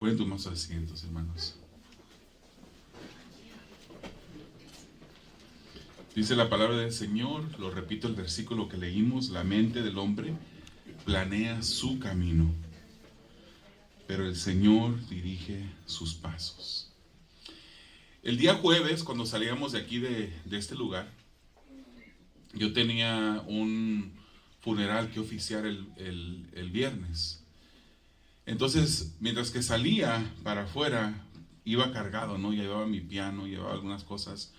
Pueden tomar sus asientos, hermanos. Dice la palabra del Señor, lo repito el versículo que leímos: la mente del hombre planea su camino, pero el Señor dirige sus pasos. El día jueves, cuando salíamos de aquí de este lugar, yo tenía un funeral que oficiar el viernes. Entonces, mientras que salía para afuera, iba cargado, ¿no? Ya llevaba mi piano, llevaba algunas cosas.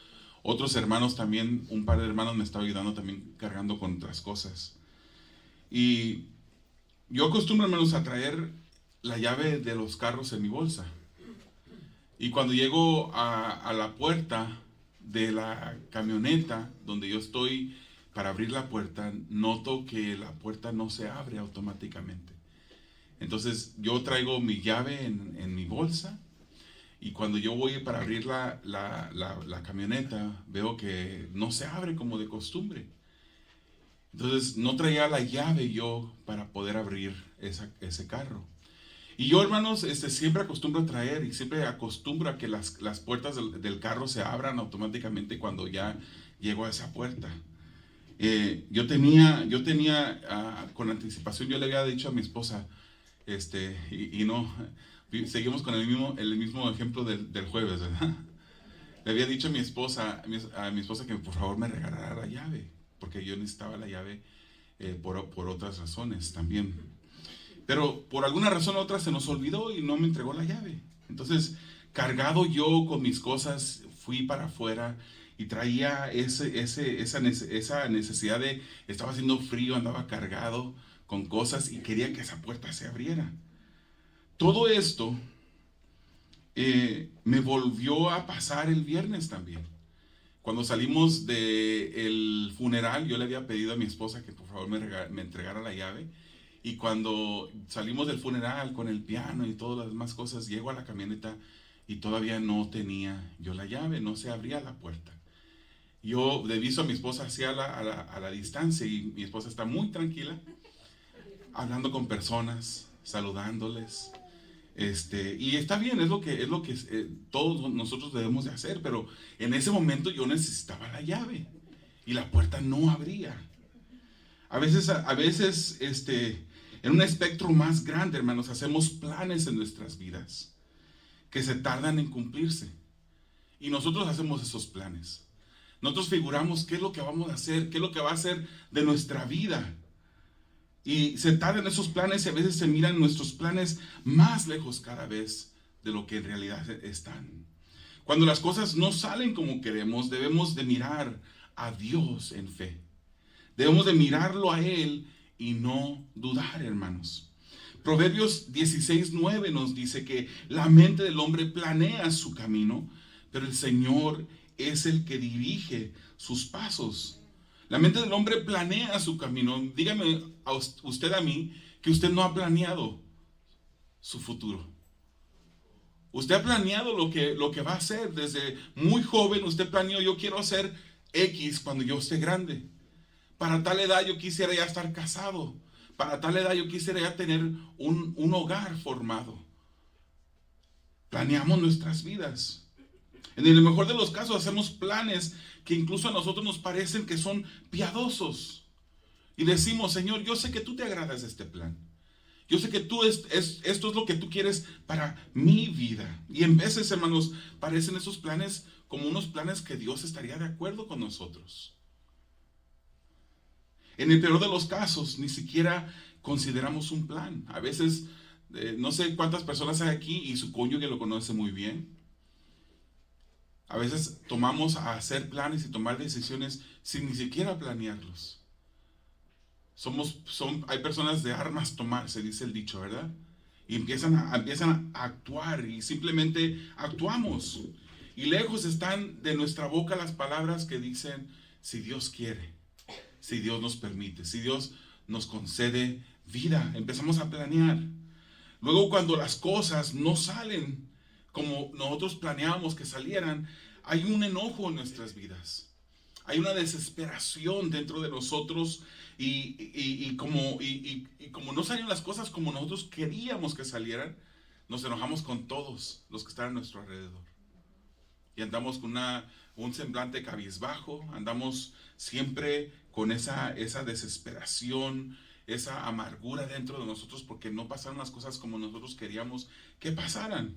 Otros hermanos también, un par de hermanos me estaban ayudando también cargando con otras cosas. Y yo acostumbro, hermanos, a traer la llave de los carros en mi bolsa. Y cuando llego a la puerta de la camioneta donde yo estoy para abrir la puerta, noto que la puerta no se abre automáticamente. Entonces yo traigo mi llave en mi bolsa, y cuando yo voy para abrir la camioneta, veo que no se abre como de costumbre. Entonces no traía la llave yo para poder abrir ese carro. Y yo, hermanos, siempre acostumbro a traer, y siempre acostumbro a que las puertas del carro se abran automáticamente cuando ya llego a esa puerta. Yo tenía con anticipación, yo le había dicho a mi esposa, y no, seguimos con el mismo ejemplo del jueves, ¿verdad? Le había dicho a mi esposa que por favor me regalara la llave, porque yo necesitaba la llave por otras razones también. Pero por alguna razón u otra se nos olvidó y no me entregó la llave. Entonces, cargado yo con mis cosas, fui para afuera y traía esa necesidad de, estaba haciendo frío, andaba cargado con cosas y quería que esa puerta se abriera. Todo esto me volvió a pasar el viernes también. Cuando salimos del funeral, yo le había pedido a mi esposa que por favor me entregara la llave. Y cuando salimos del funeral con el piano y todas las demás cosas, llego a la camioneta y todavía no tenía yo la llave, no se abría la puerta. Yo le aviso a mi esposa hacia a la distancia, y mi esposa está muy tranquila, hablando con personas, saludándoles. Y está bien, es lo que todos nosotros debemos de hacer, pero en ese momento yo necesitaba la llave y la puerta no abría. A veces, en un espectro más grande, hermanos, hacemos planes en nuestras vidas que se tardan en cumplirse. Y nosotros hacemos esos planes. Nosotros figuramos qué es lo que vamos a hacer, qué es lo que va a hacer de nuestra vida. Y se tardan esos planes, y a veces se miran nuestros planes más lejos cada vez de lo que en realidad están. Cuando las cosas no salen como queremos, debemos de mirar a Dios en fe. Debemos de mirarlo a Él y no dudar, hermanos. Proverbios 16:9 nos dice que la mente del hombre planea su camino, pero el Señor es el que dirige sus pasos. La mente del hombre planea su camino. Dígame usted a mí que usted no ha planeado su futuro. Usted ha planeado lo que va a hacer. Desde muy joven usted planeó: yo quiero hacer X cuando yo esté grande. Para tal edad yo quisiera ya estar casado. Para tal edad yo quisiera ya tener un hogar formado. Planeamos nuestras vidas. En el mejor de los casos hacemos planes que incluso a nosotros nos parecen que son piadosos. Y decimos: Señor, yo sé que tú te agradas de este plan. Yo sé que esto es lo que tú quieres para mi vida. Y en veces, hermanos, parecen esos planes como unos planes que Dios estaría de acuerdo con nosotros. En el peor de los casos, ni siquiera consideramos un plan. A veces, no sé cuántas personas hay aquí y su cónyuge lo conoce muy bien. A veces tomamos a hacer planes y tomar decisiones sin ni siquiera planearlos. Hay personas de armas tomar, se dice el dicho, ¿verdad? Y empiezan a actuar, y simplemente actuamos. Y lejos están de nuestra boca las palabras que dicen: si Dios quiere, si Dios nos permite, si Dios nos concede vida. Empezamos a planear. Luego, cuando las cosas no salen como nosotros planeábamos que salieran, hay un enojo en nuestras vidas. Hay una desesperación dentro de nosotros, y como no salen las cosas como nosotros queríamos que salieran, nos enojamos con todos los que están a nuestro alrededor. Y andamos con un semblante cabizbajo, andamos siempre con esa desesperación, esa amargura dentro de nosotros porque no pasaron las cosas como nosotros queríamos que pasaran.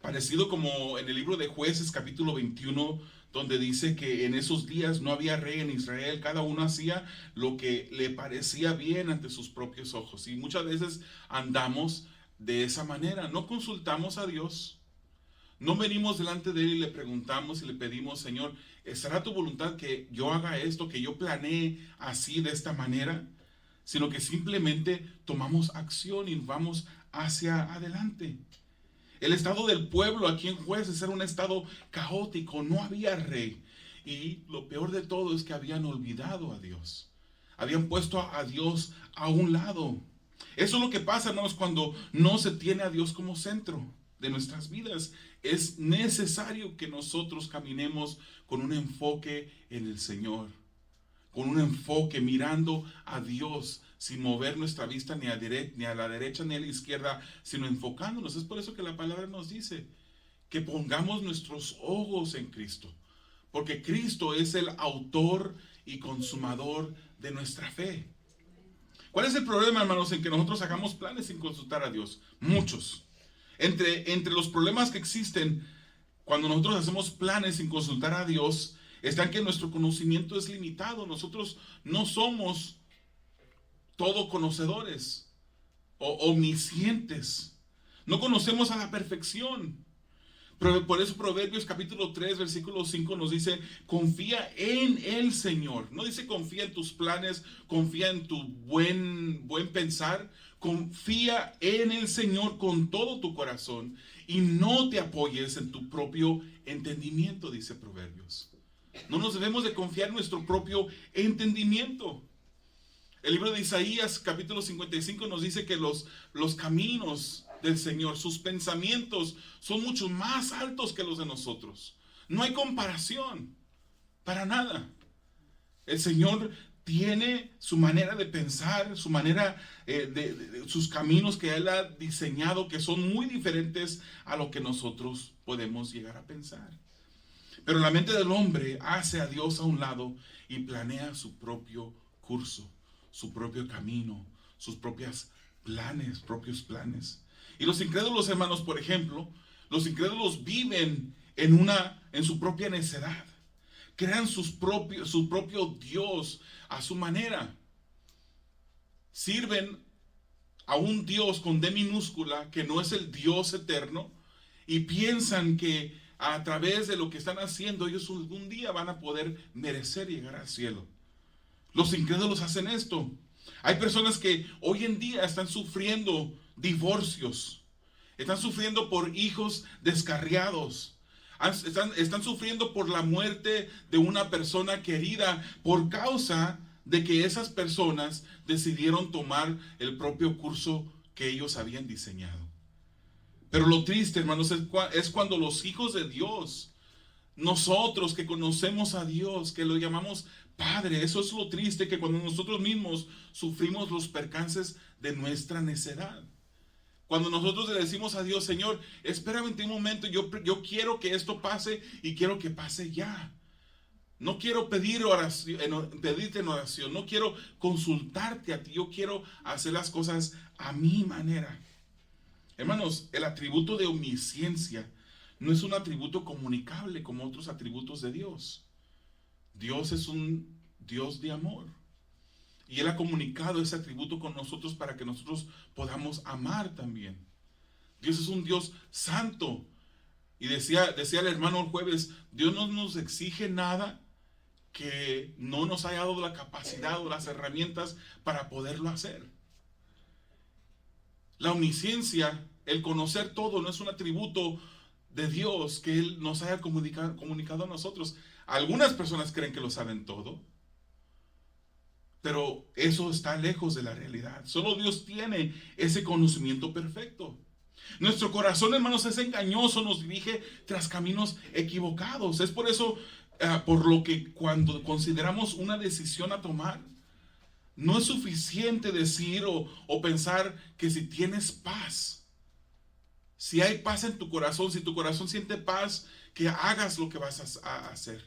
Parecido como en el libro de Jueces capítulo 21, donde dice que en esos días no había rey en Israel, cada uno hacía lo que le parecía bien ante sus propios ojos. Y muchas veces andamos de esa manera, no consultamos a Dios, no venimos delante de Él y le preguntamos y le pedimos, Señor, ¿será tu voluntad que yo haga esto, que yo planee así de esta manera? Sino que simplemente tomamos acción y vamos hacia adelante. El estado del pueblo aquí en Jueces era un estado caótico, no había rey. Y lo peor de todo es que habían olvidado a Dios. Habían puesto a Dios a un lado. Eso es lo que pasa, hermanos, cuando no se tiene a Dios como centro de nuestras vidas. Es necesario que nosotros caminemos con un enfoque en el Señor. Con un enfoque mirando a Dios, sin mover nuestra vista ni a la derecha ni a la izquierda, sino enfocándonos. Es por eso que la palabra nos dice que pongamos nuestros ojos en Cristo, porque Cristo es el autor y consumador de nuestra fe. ¿Cuál es el problema, hermanos, en que nosotros hagamos planes sin consultar a Dios? Muchos. Entre los problemas que existen cuando nosotros hacemos planes sin consultar a Dios, está en que nuestro conocimiento es limitado. Nosotros no somos todo conocedores o omniscientes. No conocemos a la perfección. Por eso Proverbios capítulo 3, versículo 5 nos dice, confía en el Señor. No dice confía en tus planes, confía en tu buen pensar. Confía en el Señor con todo tu corazón y no te apoyes en tu propio entendimiento, dice Proverbios. No nos debemos de confiar en nuestro propio entendimiento. El libro de Isaías capítulo 55 nos dice que los caminos del Señor, sus pensamientos son mucho más altos que los de nosotros. No hay comparación, para nada. El Señor tiene su manera de pensar, su manera, sus caminos que Él ha diseñado, que son muy diferentes a lo que nosotros podemos llegar a pensar. Pero la mente del hombre hace a Dios a un lado y planea su propio curso, su propio camino, sus propios planes. Y los incrédulos, hermanos, por ejemplo, los incrédulos viven en su propia necedad. Crean su propio Dios a su manera. Sirven a un Dios con D minúscula que no es el Dios eterno y piensan que a través de lo que están haciendo ellos algún día van a poder merecer llegar al cielo. Los incrédulos hacen esto. Hay personas que hoy en día están sufriendo divorcios, están sufriendo por hijos descarriados, están sufriendo por la muerte de una persona querida por causa de que esas personas decidieron tomar el propio curso que ellos habían diseñado. Pero lo triste, hermanos, es cuando los hijos de Dios, nosotros que conocemos a Dios, que lo llamamos Padre, eso es lo triste, que cuando nosotros mismos sufrimos los percances de nuestra necedad. Cuando nosotros le decimos a Dios, Señor, espérame un momento, yo quiero que esto pase y quiero que pase ya. No quiero pedirte en oración, no quiero consultarte a ti, yo quiero hacer las cosas a mi manera. Hermanos, el atributo de omnisciencia no es un atributo comunicable como otros atributos de Dios. Dios es un Dios de amor. Y Él ha comunicado ese atributo con nosotros para que nosotros podamos amar también. Dios es un Dios santo. Y decía el hermano el jueves, Dios no nos exige nada que no nos haya dado la capacidad o las herramientas para poderlo hacer. La omnisciencia, el conocer todo, no es un atributo de Dios que Él nos haya comunicado a nosotros. Algunas personas creen que lo saben todo, pero eso está lejos de la realidad. Solo Dios tiene ese conocimiento perfecto. Nuestro corazón, hermanos, es engañoso, nos dirige tras caminos equivocados. Es por eso, por lo que cuando consideramos una decisión a tomar, no es suficiente decir o pensar que si tienes paz, Si hay paz en tu corazón, si tu corazón siente paz, que hagas lo que vas a hacer.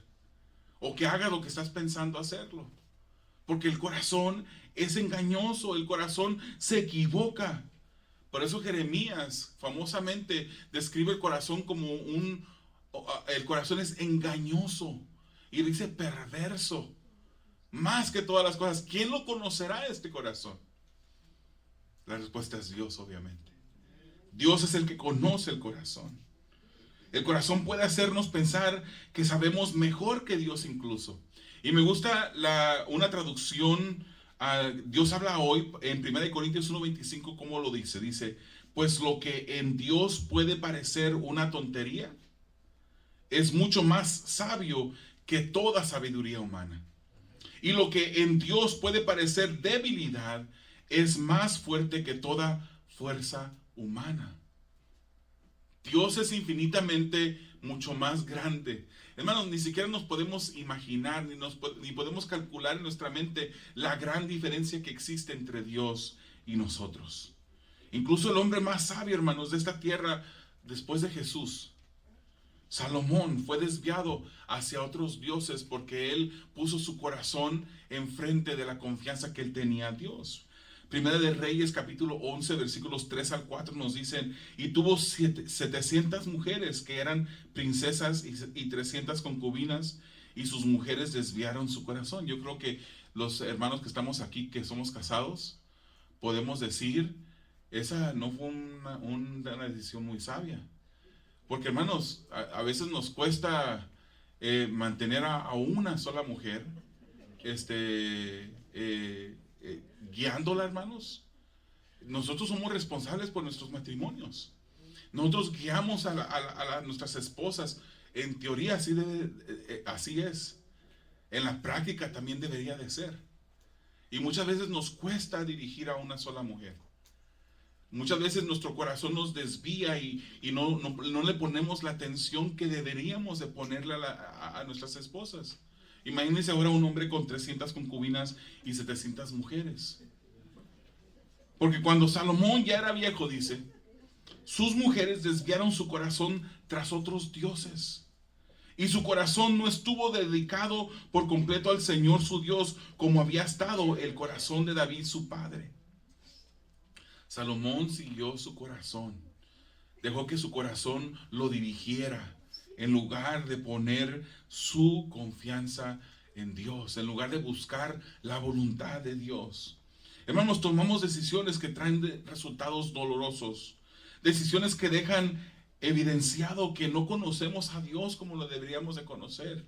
O que hagas lo que estás pensando hacerlo. Porque el corazón es engañoso, el corazón se equivoca. Por eso Jeremías famosamente describe el corazón como el corazón es engañoso. Y dice perverso. Más que todas las cosas. ¿Quién lo conocerá este corazón? La respuesta es Dios, obviamente. Dios es el que conoce el corazón. El corazón puede hacernos pensar que sabemos mejor que Dios incluso. Y me gusta una traducción, Dios habla hoy en 1 Corintios 1:25, ¿cómo lo dice? Dice, pues lo que en Dios puede parecer una tontería, es mucho más sabio que toda sabiduría humana. Y lo que en Dios puede parecer debilidad, es más fuerte que toda fuerza humana. Dios es infinitamente mucho más grande. Hermanos, ni siquiera nos podemos imaginar, ni podemos calcular en nuestra mente la gran diferencia que existe entre Dios y nosotros. Incluso el hombre más sabio, hermanos, de esta tierra, después de Jesús, Salomón, fue desviado hacia otros dioses porque él puso su corazón enfrente de la confianza que él tenía a Dios. Primera de Reyes capítulo 11 versículos 3 al 4 nos dicen, y tuvo 700 mujeres que eran princesas y 300 concubinas, y sus mujeres desviaron su corazón. Yo creo que los hermanos que estamos aquí, que somos casados, podemos decir, esa no fue una decisión muy sabia. Porque hermanos, a veces nos cuesta mantener a una sola mujer, guiándola, hermanos. Nosotros somos responsables por nuestros matrimonios. Nosotros guiamos a nuestras esposas. En teoría así es. En la práctica también debería de ser. Y muchas veces nos cuesta dirigir a una sola mujer. Muchas veces nuestro corazón nos desvía y no le ponemos la atención que deberíamos de ponerle a nuestras esposas. Imagínense ahora un hombre con 300 concubinas y 700 mujeres. Porque cuando Salomón ya era viejo, dice, sus mujeres desviaron su corazón tras otros dioses. Y su corazón no estuvo dedicado por completo al Señor su Dios, como había estado el corazón de David su padre. Salomón siguió su corazón. Dejó que su corazón lo dirigiera, en lugar de poner su confianza en Dios, en lugar de buscar la voluntad de Dios. Hermanos, tomamos decisiones que traen resultados dolorosos, decisiones que dejan evidenciado que no conocemos a Dios como lo deberíamos de conocer.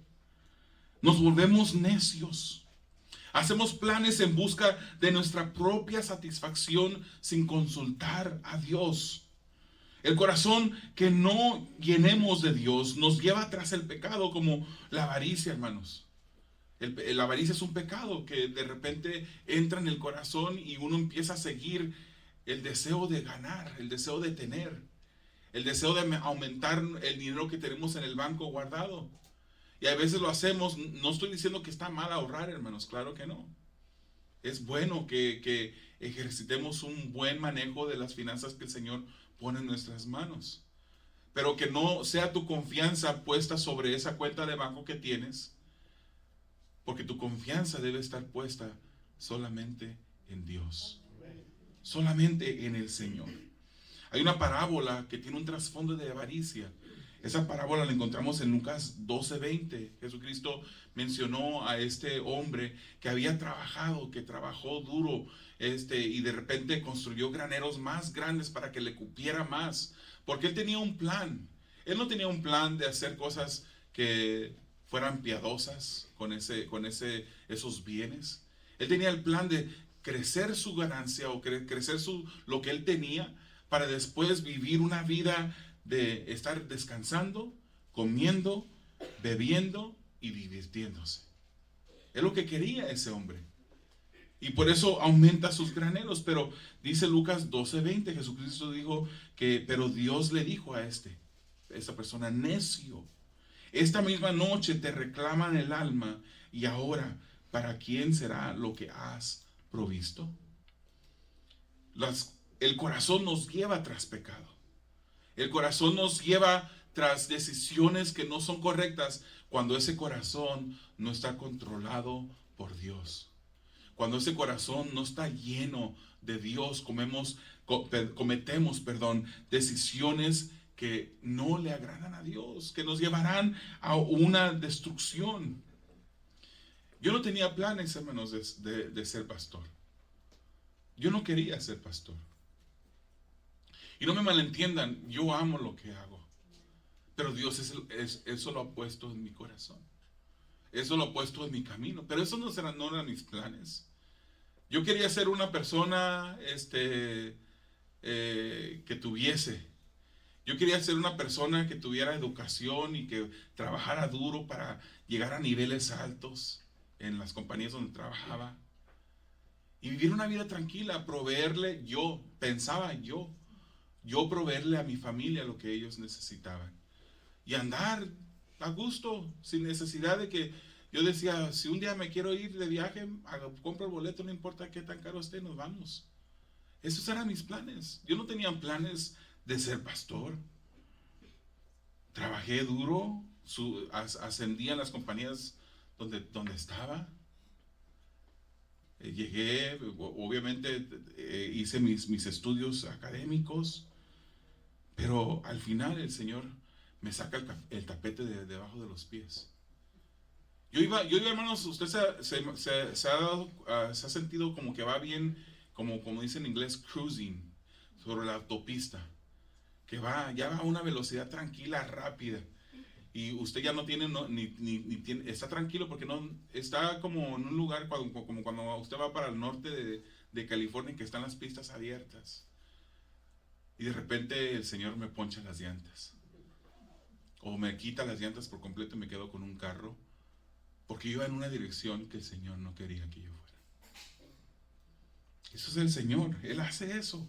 Nos volvemos necios. Hacemos planes en busca de nuestra propia satisfacción sin consultar a Dios. El corazón que no llenemos de Dios nos lleva tras el pecado, como la avaricia, hermanos. La avaricia es un pecado que de repente entra en el corazón y uno empieza a seguir el deseo de ganar, el deseo de tener, el deseo de aumentar el dinero que tenemos en el banco guardado. Y a veces lo hacemos. No estoy diciendo que está mal ahorrar, hermanos, claro que no. Es bueno que ejercitemos un buen manejo de las finanzas que el Señor pone en nuestras manos. Pero que no sea tu confianza puesta sobre esa cuenta de banco que tienes, porque tu confianza debe estar puesta solamente en Dios, solamente en el Señor. Hay una parábola que tiene un trasfondo de avaricia. Esa parábola la encontramos en Lucas 12:20. Jesucristo mencionó a este hombre que había trabajado, que trabajó duro, y de repente construyó graneros más grandes para que le cupiera más, porque él tenía un plan. Él no tenía un plan de hacer cosas que fueran piadosas con esos bienes. Él tenía el plan de crecer su ganancia o crecer lo que él tenía, para después vivir una vida de estar descansando, comiendo, bebiendo y divirtiéndose. Es lo que quería ese hombre. Y por eso aumenta sus graneros. Pero dice Lucas 12:20, Jesucristo dijo pero Dios le dijo a esta persona, necio, esta misma noche te reclaman el alma, y ahora, ¿para quién será lo que has provisto? El corazón nos lleva tras pecado. El corazón nos lleva tras decisiones que no son correctas cuando ese corazón no está controlado por Dios. Cuando ese corazón no está lleno de Dios, cometemos decisiones que no le agradan a Dios, que nos llevarán a una destrucción. Yo no tenía planes, hermanos, de ser pastor. Yo no quería ser pastor. Y no me malentiendan, yo amo lo que hago. Pero Dios eso lo ha puesto en mi corazón. Eso lo ha puesto en mi camino. Pero eso no eran mis planes. Yo quería ser una persona que tuviese. Yo quería ser una persona que tuviera educación y que trabajara duro para llegar a niveles altos en las compañías donde trabajaba. Y vivir una vida tranquila, proveerle yo proveerle a mi familia lo que ellos necesitaban. Y andar a gusto, sin necesidad de que yo decía, si un día me quiero ir de viaje, compro el boleto, no importa qué tan caro esté, nos vamos. Esos eran mis planes. Yo no tenía planes de ser pastor. Trabajé duro, ascendí en las compañías donde estaba. Llegué, obviamente hice mis estudios académicos, pero al final el Señor me saca el tapete debajo de los pies. Yo iba, hermanos, usted se ha sentido como que va bien, como dice en inglés, cruising, sobre la autopista, que ya va a una velocidad tranquila, rápida. Y usted ya no tiene, está tranquilo porque no está como en un lugar como cuando usted va para el norte de California, que están las pistas abiertas. Y de repente el Señor me poncha las llantas. O me quita las llantas por completo y me quedo con un carro. Porque iba en una dirección que el Señor no quería que yo fuera. Eso es el Señor, Él hace eso.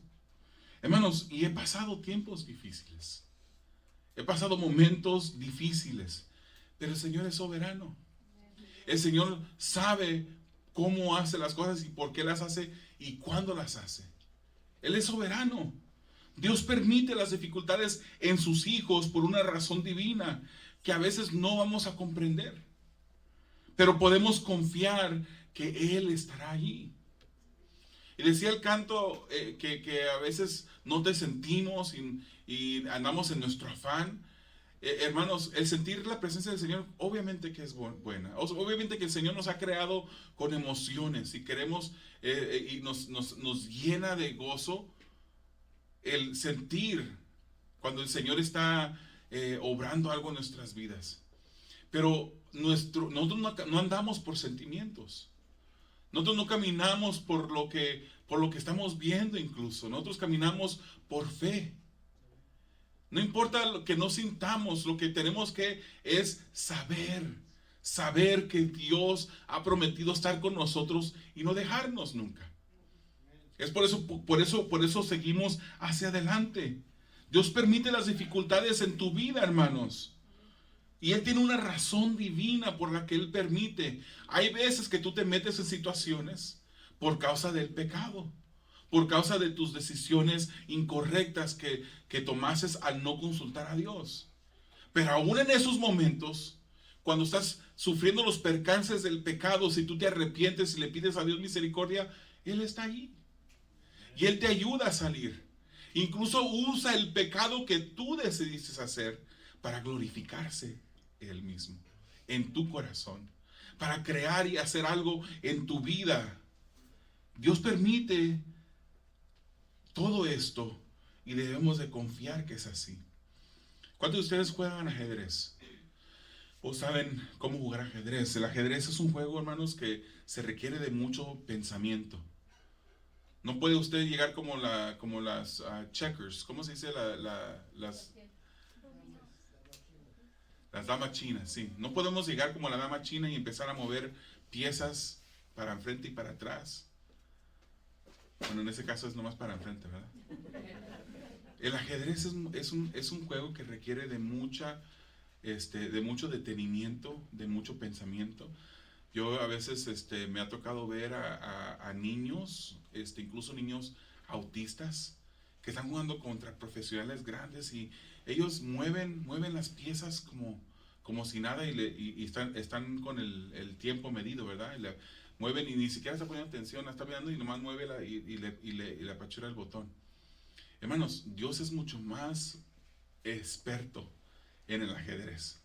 Hermanos, y he pasado tiempos difíciles. He pasado momentos difíciles, pero el Señor es soberano. El Señor sabe cómo hace las cosas y por qué las hace y cuándo las hace. Él es soberano. Dios permite las dificultades en sus hijos por una razón divina que a veces no vamos a comprender. Pero podemos confiar que Él estará allí. Y decía el canto que a veces no te sentimos y andamos en nuestro afán. Hermanos, el sentir la presencia del Señor obviamente que es buena. Obviamente que el Señor nos ha creado con emociones y queremos y nos llena de gozo el sentir cuando el Señor está obrando algo en nuestras vidas. Pero nosotros no andamos por sentimientos. Nosotros no caminamos por lo que estamos viendo incluso. Nosotros caminamos por fe. No importa lo que no sintamos, lo que tenemos que es saber que Dios ha prometido estar con nosotros y no dejarnos nunca. Es por eso seguimos hacia adelante. Dios permite las dificultades en tu vida, hermanos. Y Él tiene una razón divina por la que Él permite. Hay veces que tú te metes en situaciones por causa del pecado, por causa de tus decisiones incorrectas que tomases al no consultar a Dios. Pero aún en esos momentos, cuando estás sufriendo los percances del pecado, si tú te arrepientes y le pides a Dios misericordia, Él está ahí. Y Él te ayuda a salir. Incluso usa el pecado que tú decidiste hacer para glorificarse Él mismo en tu corazón, para crear y hacer algo en tu vida. Dios permite todo esto y debemos de confiar que es así. ¿Cuántos de ustedes juegan ajedrez? ¿O saben cómo jugar ajedrez? El ajedrez es un juego, hermanos, que se requiere de mucho pensamiento. No puede usted llegar como las checkers. ¿Cómo se dice? Las damas chinas, sí. No podemos llegar como la dama china y empezar a mover piezas para enfrente y para atrás. Bueno, en ese caso es nomás para enfrente, ¿verdad? El ajedrez es un juego que requiere de mucho detenimiento, de mucho pensamiento. Yo a veces me ha tocado ver a niños, incluso niños autistas, que están jugando contra profesionales grandes y ellos mueven las piezas como si nada y están con el tiempo medido, ¿verdad? Y mueven y ni siquiera está poniendo atención, está mirando y nomás mueve y le apachura el botón. Hermanos, Dios es mucho más experto en el ajedrez.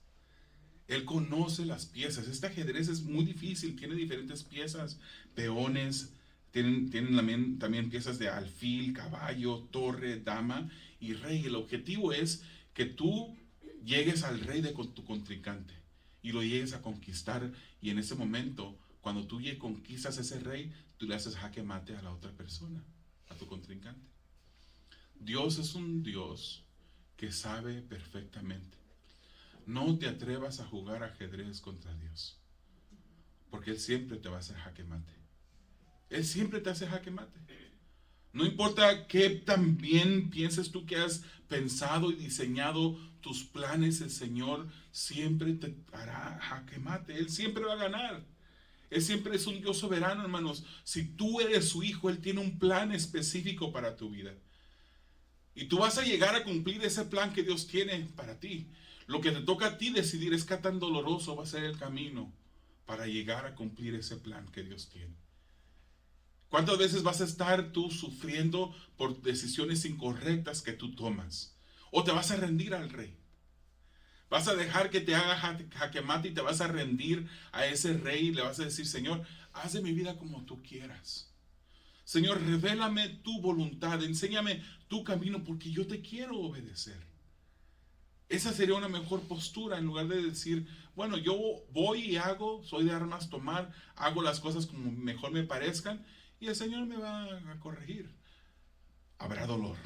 Él conoce las piezas. Este ajedrez es muy difícil, tiene diferentes piezas, peones, tienen también piezas de alfil, caballo, torre, dama y rey. El objetivo es que tú llegues al rey de tu contrincante y lo llegues a conquistar, y en ese momento, cuando tú conquistas ese rey, tú le haces jaque mate a la otra persona, a tu contrincante. Dios es un Dios que sabe perfectamente. No te atrevas a jugar ajedrez contra Dios, porque Él siempre te va a hacer jaque mate. Él siempre te hace jaque mate. No importa qué tan bien pienses tú que has pensado y diseñado tus planes, el Señor siempre te hará jaque mate. Él siempre va a ganar. Él siempre es un Dios soberano, hermanos. Si tú eres su hijo, Él tiene un plan específico para tu vida. Y tú vas a llegar a cumplir ese plan que Dios tiene para ti. Lo que te toca a ti decidir es qué tan doloroso va a ser el camino para llegar a cumplir ese plan que Dios tiene. ¿Cuántas veces vas a estar tú sufriendo por decisiones incorrectas que tú tomas? ¿O te vas a rendir al rey? ¿Vas a dejar que te haga jaque mate y te vas a rendir a ese rey y le vas a decir: Señor, haz de mi vida como tú quieras? Señor, revélame tu voluntad, enséñame tu camino, porque yo te quiero obedecer. Esa sería una mejor postura, en lugar de decir: bueno, yo voy y hago, soy de armas tomar, hago las cosas como mejor me parezcan y el Señor me va a corregir. Habrá dolor.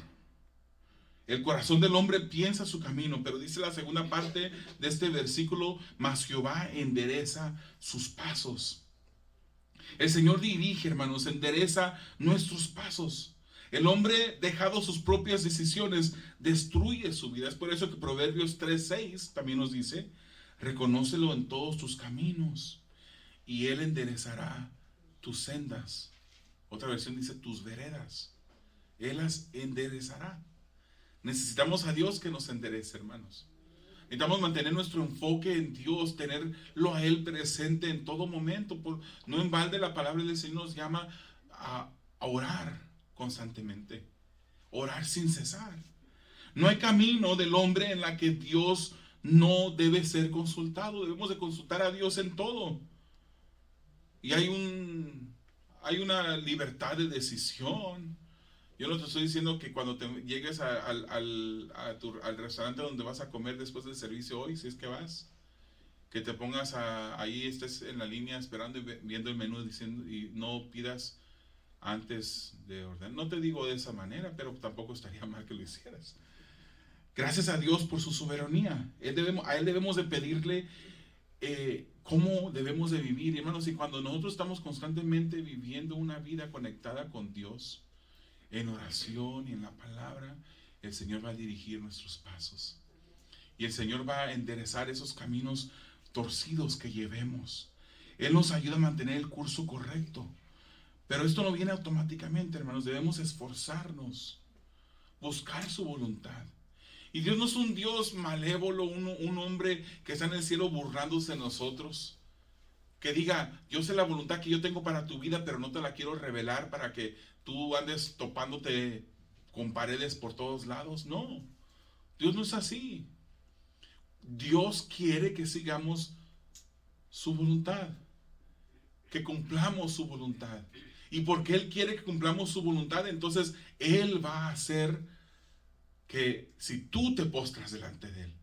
El corazón del hombre piensa su camino, pero dice la segunda parte de este versículo: mas Jehová endereza sus pasos. El Señor dirige, hermanos, endereza nuestros pasos. El hombre, dejado sus propias decisiones, destruye su vida. Es por eso que Proverbios 3:6 también nos dice: reconócelo en todos tus caminos y Él enderezará tus sendas. Otra versión dice tus veredas. Él las enderezará. Necesitamos a Dios que nos enderece, hermanos. Necesitamos mantener nuestro enfoque en Dios, tenerlo a Él presente en todo momento. No en balde la palabra del Señor nos llama a orar constantemente, orar sin cesar. No hay camino del hombre en la que Dios no debe ser consultado. Debemos de consultar a Dios en todo. Y hay una libertad de decisión. Yo no te estoy diciendo que cuando te llegues al restaurante donde vas a comer después del servicio hoy, si es que vas, que te pongas ahí, estés en la línea esperando y viendo el menú diciendo, y no pidas antes de ordenar. No te digo de esa manera, pero tampoco estaría mal que lo hicieras. Gracias a Dios por su soberanía. A Él debemos de pedirle cómo debemos de vivir, hermanos. Y cuando nosotros estamos constantemente viviendo una vida conectada con Dios, en oración y en la palabra, el Señor va a dirigir nuestros pasos. Y el Señor va a enderezar esos caminos torcidos que llevemos. Él nos ayuda a mantener el curso correcto. Pero esto no viene automáticamente, hermanos. Debemos esforzarnos, buscar su voluntad. Y Dios no es un Dios malévolo, un hombre que está en el cielo burlándose de nosotros, que diga: yo sé la voluntad que yo tengo para tu vida, pero no te la quiero revelar para que tú andes topándote con paredes por todos lados. No, Dios no es así. Dios quiere que sigamos su voluntad, que cumplamos su voluntad. Y porque Él quiere que cumplamos su voluntad, entonces Él va a hacer que, si tú te postras delante de Él,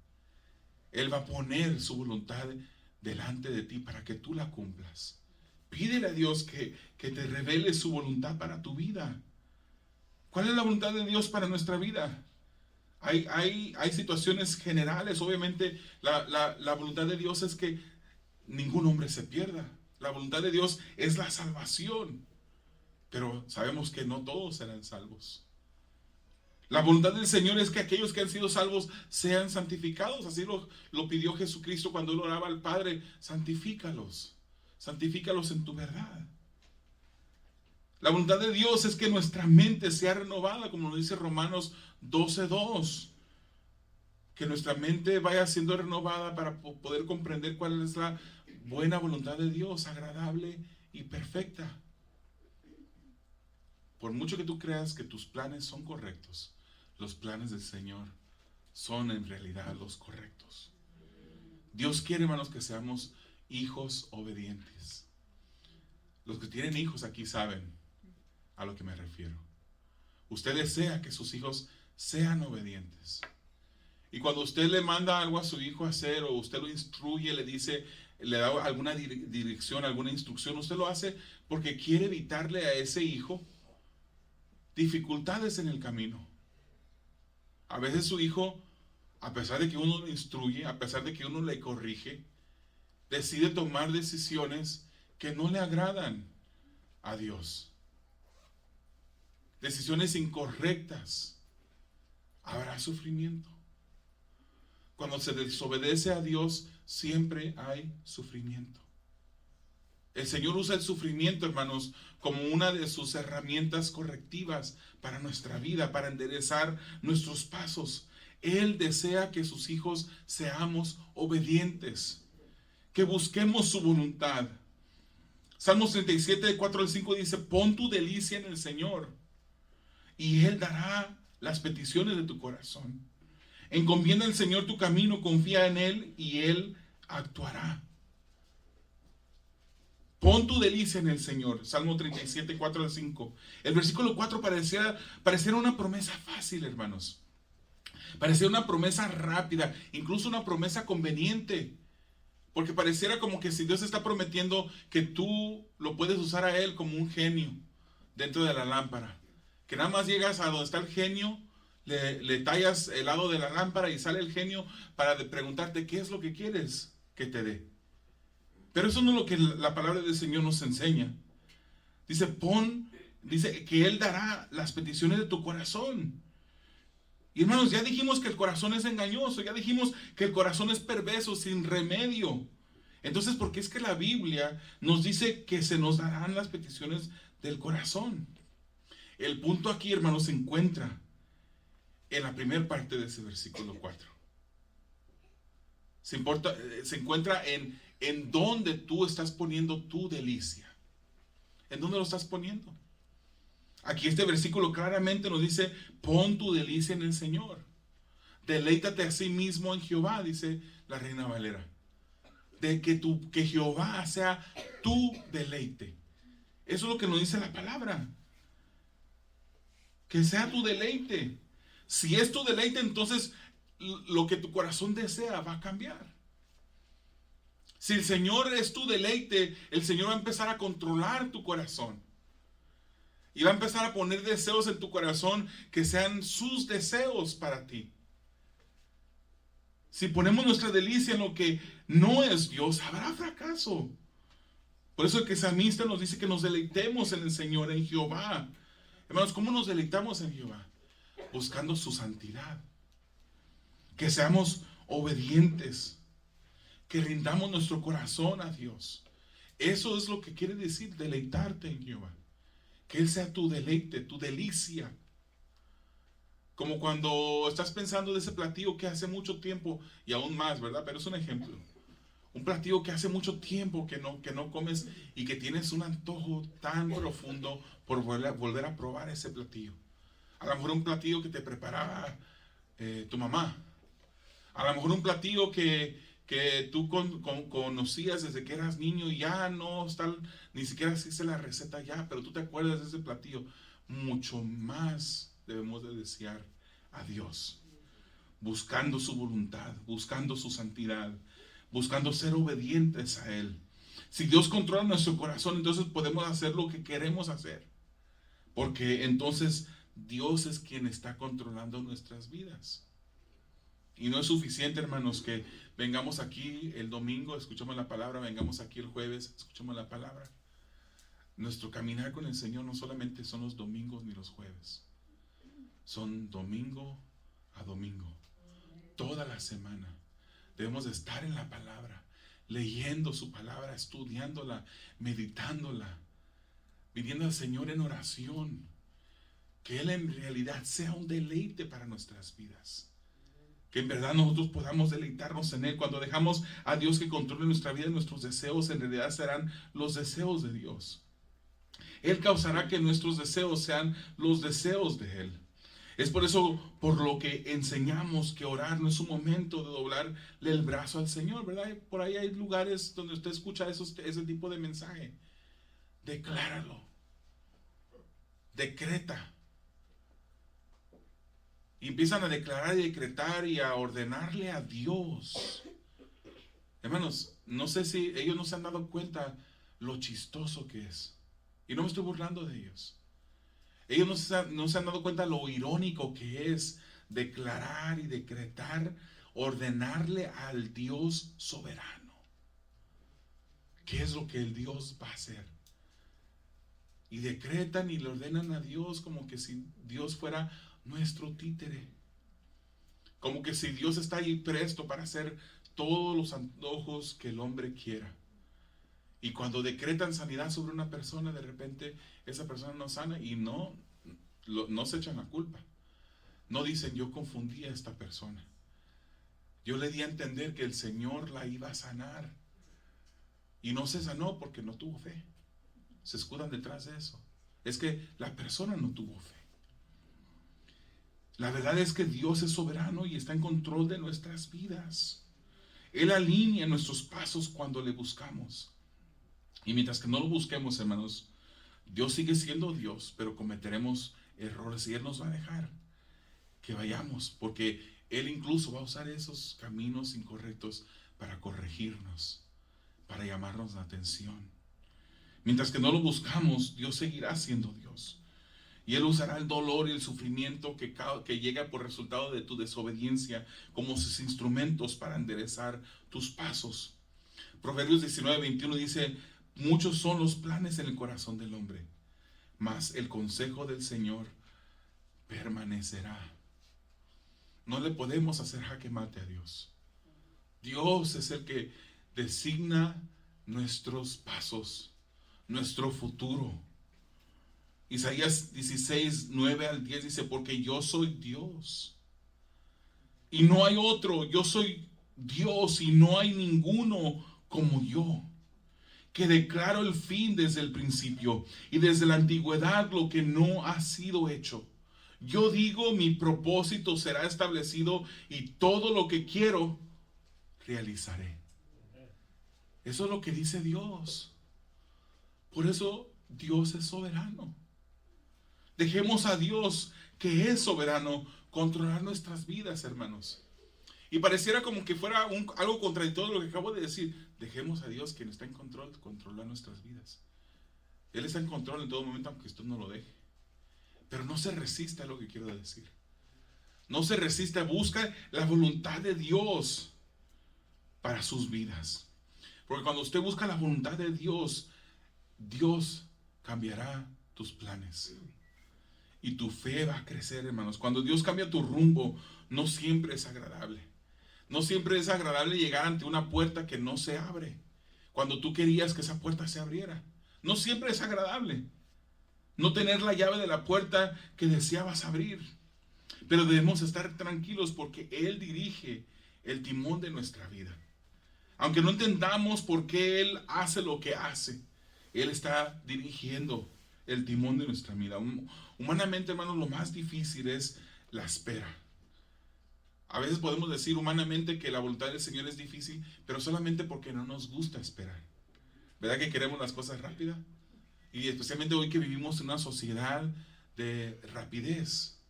Él va a poner su voluntad delante de ti para que tú la cumplas. Pídele a Dios que te revele su voluntad para tu vida. ¿Cuál es la voluntad de Dios para nuestra vida? Hay situaciones generales. Obviamente la voluntad de Dios es que ningún hombre se pierda. La voluntad de Dios es la salvación. Pero sabemos que no todos serán salvos. La voluntad del Señor es que aquellos que han sido salvos sean santificados. Así lo pidió Jesucristo cuando Él oraba al Padre: santifícalos en tu verdad. La voluntad de Dios es que nuestra mente sea renovada, como lo dice Romanos 12:2. Que nuestra mente vaya siendo renovada para poder comprender cuál es la buena voluntad de Dios, agradable y perfecta. Por mucho que tú creas que tus planes son correctos, los planes del Señor son en realidad los correctos. Dios quiere, hermanos, que seamos hijos obedientes. Los que tienen hijos aquí saben a lo que me refiero. Usted desea que sus hijos sean obedientes. Y cuando usted le manda algo a su hijo a hacer, o usted lo instruye, le dice, le da alguna dirección, alguna instrucción, usted lo hace porque quiere evitarle a ese hijo dificultades en el camino. A veces su hijo, a pesar de que uno lo instruye, a pesar de que uno le corrige, decide tomar decisiones que no le agradan a Dios. Decisiones incorrectas. Habrá sufrimiento. Cuando se desobedece a Dios, siempre hay sufrimiento. El Señor usa el sufrimiento, hermanos, como una de sus herramientas correctivas para nuestra vida, para enderezar nuestros pasos. Él desea que sus hijos seamos obedientes, que busquemos su voluntad. Salmos 37, 4 al 5 dice: pon tu delicia en el Señor, y Él dará las peticiones de tu corazón. Encomienda al Señor tu camino, confía en Él, y Él actuará. Pon tu delicia en el Señor. Salmo 37, 4 al 5. El versículo 4 pareciera una promesa fácil, hermanos. Parecía una promesa rápida, incluso una promesa conveniente. Porque pareciera como que si Dios está prometiendo que tú lo puedes usar a Él como un genio dentro de la lámpara. Que nada más llegas a donde está el genio, le tallas el lado de la lámpara y sale el genio para preguntarte qué es lo que quieres que te dé. Pero eso no es lo que la palabra del Señor nos enseña. Dice que Él dará las peticiones de tu corazón. Y hermanos, ya dijimos que el corazón es engañoso, ya dijimos que el corazón es perverso, sin remedio. Entonces, ¿por qué es que la Biblia nos dice que se nos darán las peticiones del corazón? El punto aquí, hermanos, se encuentra en la primera parte de ese versículo 4. Se encuentra en dónde tú estás poniendo tu delicia. ¿En dónde lo estás poniendo? Aquí este versículo claramente nos dice: pon tu delicia en el Señor. Deleítate a sí mismo en Jehová, dice la Reina Valera. De que Jehová sea tu deleite. Eso es lo que nos dice la palabra. Que sea tu deleite. Si es tu deleite, entonces lo que tu corazón desea va a cambiar. Si el Señor es tu deleite, el Señor va a empezar a controlar tu corazón. Y va a empezar a poner deseos en tu corazón que sean sus deseos para ti. Si ponemos nuestra delicia en lo que no es Dios, habrá fracaso. Por eso el que salmista nos dice que nos deleitemos en el Señor, en Jehová. Hermanos, ¿cómo nos deleitamos en Jehová? Buscando su santidad. Que seamos obedientes. Que rindamos nuestro corazón a Dios. Eso es lo que quiere decir deleitarte en Jehová. Que Él sea tu deleite, tu delicia. Como cuando estás pensando de ese platillo que hace mucho tiempo, y aún más, ¿verdad? Pero es un ejemplo. Un platillo que hace mucho tiempo que no comes y que tienes un antojo tan profundo por volver a probar ese platillo. A lo mejor un platillo que te preparaba tu mamá. A lo mejor un platillo que tú conocías desde que eras niño y ya no está, ni siquiera existe la receta ya, pero tú te acuerdas de ese platillo. Mucho más debemos de desear a Dios, buscando su voluntad, buscando su santidad, buscando ser obedientes a Él. Si Dios controla nuestro corazón, entonces podemos hacer lo que queremos hacer, porque entonces Dios es quien está controlando nuestras vidas. Y no es suficiente, hermanos, que vengamos aquí el domingo, escuchamos la palabra, vengamos aquí el jueves, escuchamos la palabra. Nuestro caminar con el Señor no solamente son los domingos ni los jueves, son domingo a domingo, toda la semana. Debemos de estar en la palabra, leyendo su palabra, estudiándola, meditándola, pidiendo al Señor en oración que Él en realidad sea un deleite para nuestras vidas. Que en verdad nosotros podamos deleitarnos en Él. Cuando dejamos a Dios que controle nuestra vida, nuestros deseos en realidad serán los deseos de Dios. Él causará que nuestros deseos sean los deseos de Él. Es por eso por lo que enseñamos que orar no es un momento de doblarle el brazo al Señor, ¿verdad? Por ahí hay lugares donde usted escucha ese tipo de mensaje. Decláralo. Decreta. Y empiezan a declarar y decretar y a ordenarle a Dios. Hermanos, no sé si ellos no se han dado cuenta lo chistoso que es. Y no me estoy burlando de ellos. Ellos no se han dado cuenta lo irónico que es declarar y decretar, ordenarle al Dios soberano. ¿Qué es lo que el Dios va a hacer? Y decretan y le ordenan a Dios como que si Dios fuera nuestro títere. Como que si Dios está ahí presto para hacer todos los antojos que el hombre quiera. Y cuando decretan sanidad sobre una persona, de repente esa persona no sana y no se echan la culpa. No dicen, yo confundí a esta persona. Yo le di a entender que el Señor la iba a sanar. Y no se sanó porque no tuvo fe. Se escudan detrás de eso. Es que la persona no tuvo fe. La verdad es que Dios es soberano y está en control de nuestras vidas. Él alinea nuestros pasos cuando le buscamos. Y mientras que no lo busquemos, hermanos, Dios sigue siendo Dios, pero cometeremos errores y Él nos va a dejar que vayamos, porque Él incluso va a usar esos caminos incorrectos para corregirnos, para llamarnos la atención. Mientras que no lo buscamos, Dios seguirá siendo Dios. Y Él usará el dolor y el sufrimiento que llega por resultado de tu desobediencia como sus instrumentos para enderezar tus pasos. Proverbios 19:21 dice, muchos son los planes en el corazón del hombre, mas el consejo del Señor permanecerá. No le podemos hacer jaque mate a Dios. Dios es el que designa nuestros pasos, nuestro futuro. Isaías 16:9-10 dice, porque yo soy Dios y no hay otro. Yo soy Dios y no hay ninguno como yo, que declaro el fin desde el principio y desde la antigüedad lo que no ha sido hecho. Yo digo, mi propósito será establecido y todo lo que quiero realizaré. Eso es lo que dice Dios. Por eso Dios es soberano. Dejemos a Dios, que es soberano, controlar nuestras vidas, hermanos. Y pareciera como que fuera algo contradictorio lo que acabo de decir. Dejemos a Dios, quien está en control, controlar nuestras vidas. Él está en control en todo momento, aunque usted no lo deje. Pero no se resista a lo que quiero decir. No se resista, busca la voluntad de Dios para sus vidas. Porque cuando usted busca la voluntad de Dios, Dios cambiará tus planes. Y tu fe va a crecer, hermanos. Cuando Dios cambia tu rumbo, no siempre es agradable. No siempre es agradable llegar ante una puerta que no se abre, cuando tú querías que esa puerta se abriera. No siempre es agradable no tener la llave de la puerta que deseabas abrir. Pero debemos estar tranquilos porque Él dirige el timón de nuestra vida. Aunque no entendamos por qué Él hace lo que hace, Él está dirigiendo el timón de nuestra vida. Humanamente, hermanos, lo más difícil es la espera. A veces podemos decir humanamente que la voluntad del Señor es difícil, pero solamente porque no nos gusta esperar. ¿Verdad que queremos las cosas rápidas? Y especialmente hoy que vivimos en una sociedad de rapidez.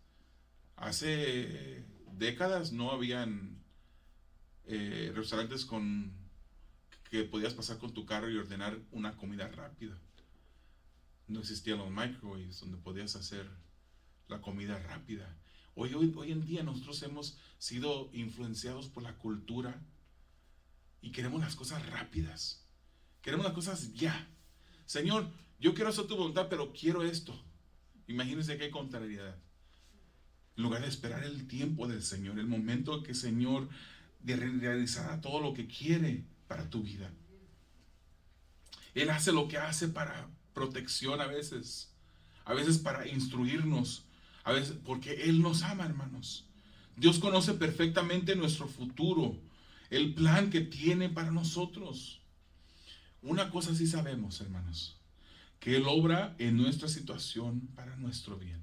Hace décadas no habían restaurantes que podías pasar con tu carro y ordenar una comida rápida. No existían los microwaves donde podías hacer la comida rápida. Hoy en día nosotros hemos sido influenciados por la cultura y queremos las cosas rápidas. Queremos las cosas ya. Señor, yo quiero hacer tu voluntad, pero quiero esto. Imagínense qué contrariedad. En lugar de esperar el tiempo del Señor, el momento en que el Señor realizará todo lo que quiere para tu vida. Él hace lo que hace para protección a veces para instruirnos, a veces porque Él nos ama, hermanos. Dios conoce perfectamente nuestro futuro, el plan que tiene para nosotros. Una cosa sí sabemos, hermanos, que Él obra en nuestra situación para nuestro bien.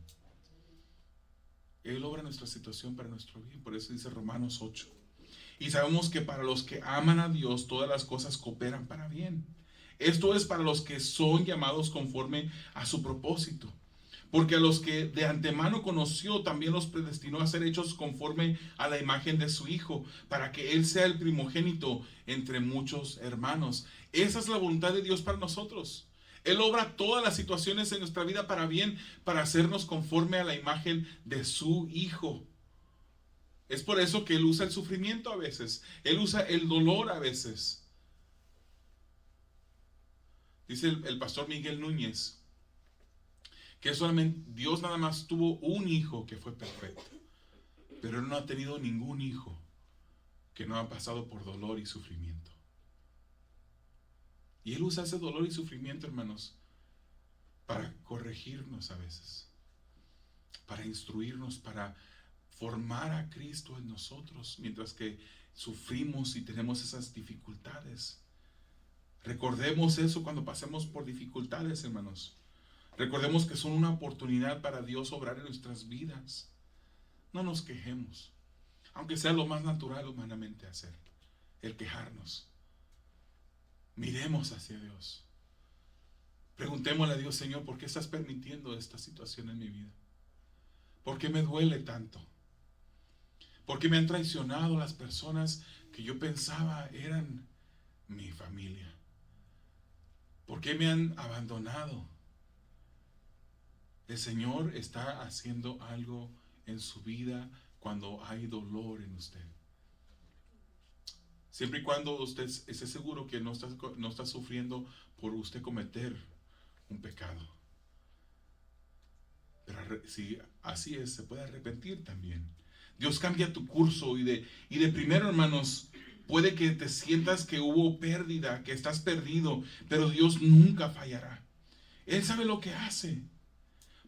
Él obra en nuestra situación para nuestro bien. Por eso dice Romanos 8. Y sabemos que para los que aman a Dios, todas las cosas cooperan para bien. Esto es para los que son llamados conforme a su propósito. Porque a los que de antemano conoció, también los predestinó a ser hechos conforme a la imagen de su Hijo, para que Él sea el primogénito entre muchos hermanos. Esa es la voluntad de Dios para nosotros. Él obra todas las situaciones en nuestra vida para bien, para hacernos conforme a la imagen de su Hijo. Es por eso que Él usa el sufrimiento a veces. Él usa el dolor a veces. Dice el pastor Miguel Núñez que solamente Dios nada más tuvo un hijo que fue perfecto, pero Él no ha tenido ningún hijo que no ha pasado por dolor y sufrimiento. Y Él usa ese dolor y sufrimiento, hermanos, para corregirnos a veces, para instruirnos, para formar a Cristo en nosotros, mientras que sufrimos y tenemos esas dificultades. Recordemos eso cuando pasemos por dificultades, hermanos. Recordemos que son una oportunidad para Dios obrar en nuestras vidas. No nos quejemos, aunque sea lo más natural humanamente hacer, el quejarnos. Miremos hacia Dios. Preguntémosle a Dios: Señor, ¿por qué estás permitiendo esta situación en mi vida? ¿Por qué me duele tanto? ¿Por qué me han traicionado las personas que yo pensaba eran mi familia? ¿Por qué me han abandonado? El Señor está haciendo algo en su vida cuando hay dolor en usted. Siempre y cuando usted esté seguro que no está sufriendo por usted cometer un pecado. Pero si así es, se puede arrepentir también. Dios cambia tu curso y de primero, hermanos, puede que te sientas que hubo pérdida, que estás perdido, pero Dios nunca fallará. Él sabe lo que hace.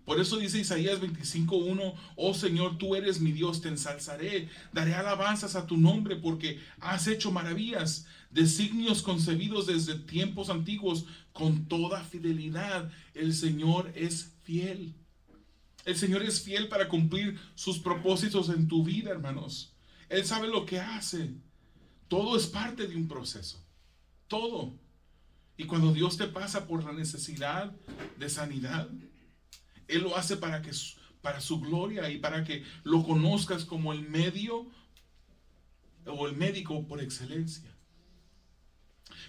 Por eso dice Isaías 25:1: oh Señor, tú eres mi Dios, te ensalzaré, daré alabanzas a tu nombre, porque has hecho maravillas, designios concebidos desde tiempos antiguos, con toda fidelidad. El Señor es fiel. El Señor es fiel para cumplir sus propósitos en tu vida, hermanos. Él sabe lo que hace. Todo es parte de un proceso. Todo. Y cuando Dios te pasa por la necesidad de sanidad, Él lo hace para su gloria y para que lo conozcas como el medio o el médico por excelencia.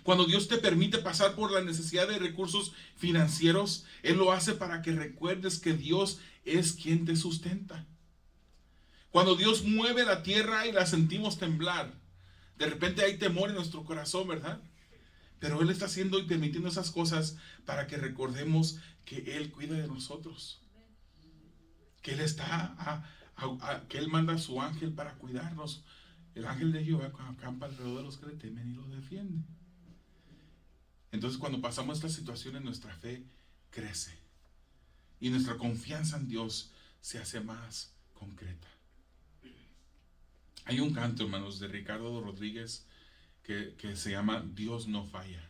Cuando Dios te permite pasar por la necesidad de recursos financieros, Él lo hace para que recuerdes que Dios es quien te sustenta. Cuando Dios mueve la tierra y la sentimos temblar, de repente hay temor en nuestro corazón, ¿verdad? Pero Él está haciendo y permitiendo esas cosas para que recordemos que Él cuida de nosotros. Que Él que Él manda a su ángel para cuidarnos. El ángel de Jehová acampa alrededor de los que le temen y los defiende. Entonces, cuando pasamos esta situación, nuestra fe crece. Y nuestra confianza en Dios se hace más concreta. Hay un canto, hermanos, de Ricardo Rodríguez que se llama Dios no falla.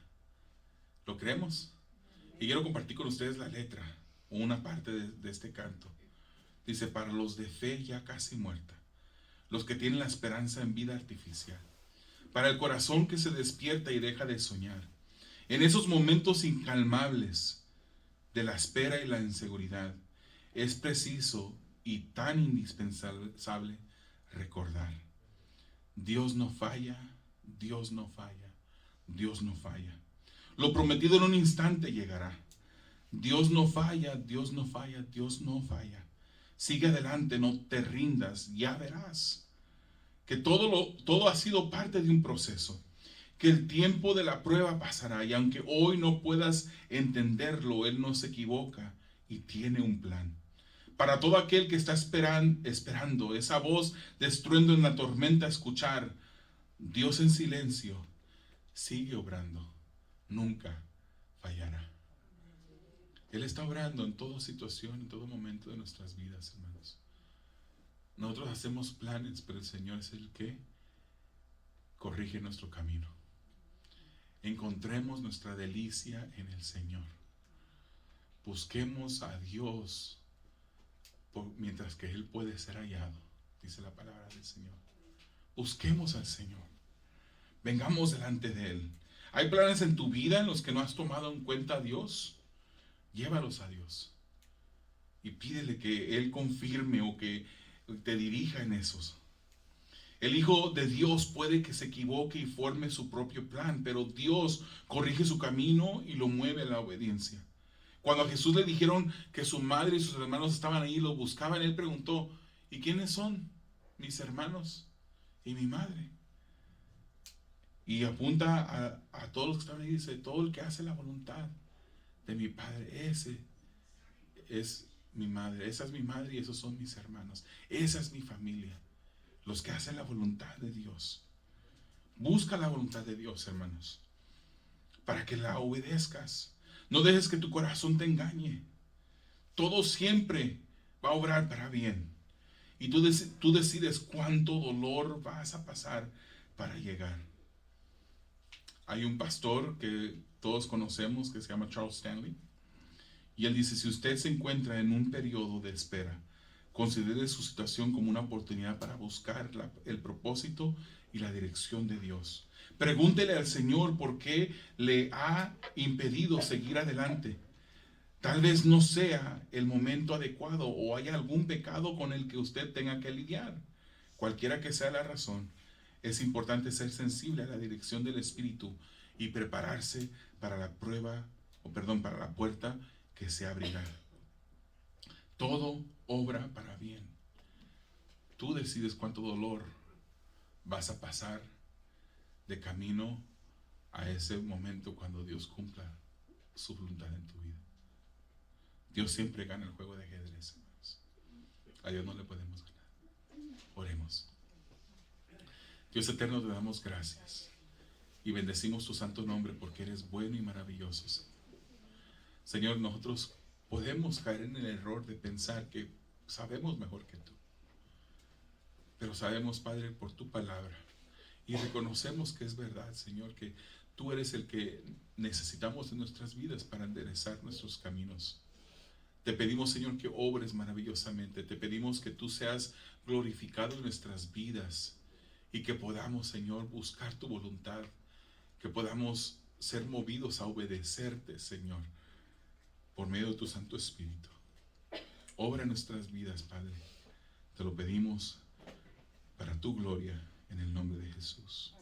¿Lo creemos? Y quiero compartir con ustedes la letra o una parte de este canto. Dice: para los de fe ya casi muerta, los que tienen la esperanza en vida artificial, para el corazón que se despierta y deja de soñar, en esos momentos incalmables de la espera y la inseguridad, es preciso y tan indispensable recordar: Dios no falla, Dios no falla, Dios no falla. Lo prometido en un instante llegará. Dios no falla, Dios no falla, Dios no falla. Sigue adelante, no te rindas, ya verás que todo ha sido parte de un proceso, que el tiempo de la prueba pasará, y aunque hoy no puedas entenderlo, Él no se equivoca y tiene un plan. Para todo aquel que está esperando esa voz de estruendo en la tormenta escuchar, Dios en silencio sigue obrando, nunca fallará. Él está obrando en toda situación, en todo momento de nuestras vidas, hermanos. Nosotros hacemos planes, pero el Señor es el que corrige nuestro camino. Encontremos nuestra delicia en el Señor. Busquemos a Dios mientras que Él puede ser hallado, dice la palabra del Señor. Busquemos al Señor. Vengamos delante de Él. ¿Hay planes en tu vida en los que no has tomado en cuenta a Dios? Llévalos a Dios y pídele que Él confirme o que te dirija en esos. El Hijo de Dios puede que se equivoque y forme su propio plan, pero Dios corrige su camino y lo mueve a la obediencia. Cuando a Jesús le dijeron que su madre y sus hermanos estaban ahí y lo buscaban, Él preguntó: ¿y quiénes son mis hermanos y mi madre? Y apunta a todos los que estaban ahí y dice: todo el que hace la voluntad de mi Padre, ese es mi madre, esa es mi madre y esos son mis hermanos, esa es mi familia, los que hacen la voluntad de Dios. Busca la voluntad de Dios, hermanos, para que la obedezcas. No dejes que tu corazón te engañe. Todo siempre va a obrar para bien, y tú decides cuánto dolor vas a pasar para llegar. Hay un pastor que todos conocemos que se llama Charles Stanley, y él dice: si usted se encuentra en un periodo de espera, considere su situación como una oportunidad para buscar el propósito y la dirección de Dios. Pregúntele al Señor por qué le ha impedido seguir adelante. Tal vez no sea el momento adecuado o haya algún pecado con el que usted tenga que lidiar. Cualquiera que sea la razón, es importante ser sensible a la dirección del Espíritu y prepararse para la para la puerta que se abrirá. Todo obra para bien. Tú decides cuánto dolor vas a pasar de camino a ese momento cuando Dios cumpla su voluntad en tu vida. Dios siempre gana el juego de ajedrez, hermanos. A Dios no le podemos ganar. Oremos. Dios eterno, te damos gracias y bendecimos tu santo nombre porque eres bueno y maravilloso. Señor, nosotros podemos caer en el error de pensar que sabemos mejor que tú, pero sabemos, Padre, por tu palabra, y reconocemos que es verdad, Señor, que tú eres el que necesitamos en nuestras vidas para enderezar nuestros caminos. Te pedimos, Señor, que obres maravillosamente. Te pedimos que tú seas glorificado en nuestras vidas y que podamos, Señor, buscar tu voluntad, que podamos ser movidos a obedecerte, Señor, por medio de tu Santo Espíritu. Obra en nuestras vidas, Padre. Te lo pedimos para tu gloria, en el nombre de Jesús.